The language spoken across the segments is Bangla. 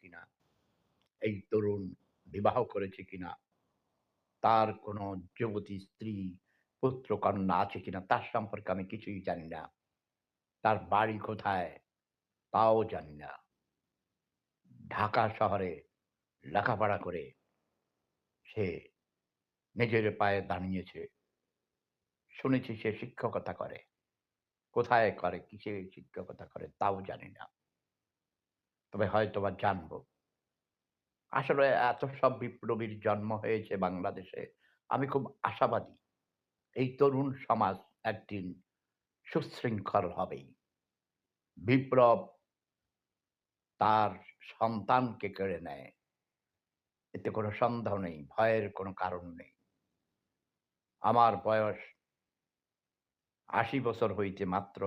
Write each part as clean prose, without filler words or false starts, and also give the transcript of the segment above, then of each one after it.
কিনা, এই তরুণ বিবাহ করেছে কিনা, তার কোনো যুবতী স্ত্রী, পুত্র কন্যা আছে কিনা তার সম্পর্কে আমি কিছুই জানি না। তার বাড়ি কোথায় তাও জানি না। ঢাকা শহরে লেখাপড়া করে সে নিজের পায়ে দাঁড়িয়েছে। শুনেছি সে শিক্ষকতা করে। কোথায় করে, কিসে শিক্ষকতা করে তাও জানি না। তবে হয়তোবা জানবো। আসলে এত সব বিপ্লবীর জন্ম হয়েছে বাংলাদেশে। আমি খুব আশাবাদী। এই তরুণ সমাজ একদিন সুশৃঙ্খল হবেই। বিপ্লব তার সন্তানকে কেড়ে নেয়। এতে কোনো সন্দেহ নেই, ভয়ের কোনো কারণ নেই। আমার বয়স ৮০ বছর হইতে মাত্র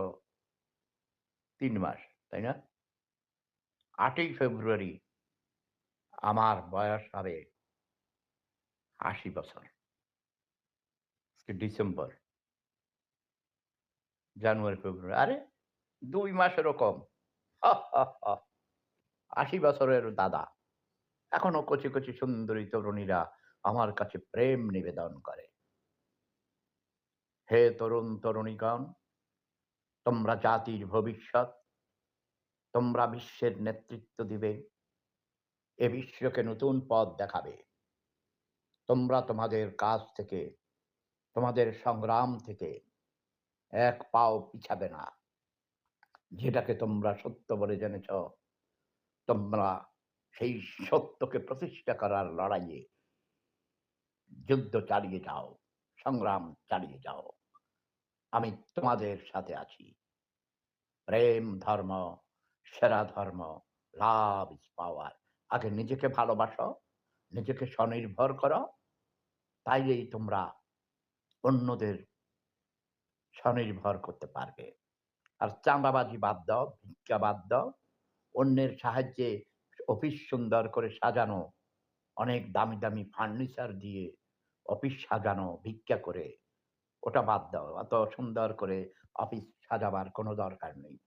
৩ মাস, তাই না? ৮ই ফেব্রুয়ারি আমার বয়স হবে ৮০ বছর। আজকে ডিসেম্বর, জানুয়ারি, ফেব্রুয়ারি। আরে ২ মাসেরও কম। ৮০ বছরের দাদা। এখনো কচি, কচি সুন্দরী তরুণীরা আমার কাছে প্রেম নিবেদন করে। হে তরুণ তরুণীগণ, তোমরা জাতির ভবিষ্যৎ, তোমরা বিশ্বের নেতৃত্ব দিবে, এ বিশ্বকে নতুন পথ দেখাবে। তোমরা তোমাদের কাজ থেকে, তোমাদের সংগ্রাম থেকে এক পাও পিছাবে না। যেটাকে তোমরা সত্য বলে জেনেছ, তোমরা সেই সত্যকে প্রতিষ্ঠা করার লড়াইয়ে যুদ্ধ চালিয়ে যাও, সংগ্রাম চালিয়ে যাও। আমি তোমাদের সাথে আছি। প্রেম ধর্ম, সেরা ধর্ম, লাভ ইজ পাওয়ার। আগে নিজেকে ভালোবাসো, নিজেকে স্বনির্ভর করো, তাইলেই তোমরা অন্যদের স্বনির্ভর করতে পারবে। আর চাঁদাবাজি বাদ দাও, ভিক্ষা বাদ দাও। অন্যের সাহায্যে অফিস সুন্দর করে সাজানো, অনেক দামি, দামি ফার্নিচার দিয়ে অফিস সাজানো ভিক্ষা করে, ওটা বাদ দাও। অত সুন্দর করে অফিস সাজাবার কোনো দরকার নেই।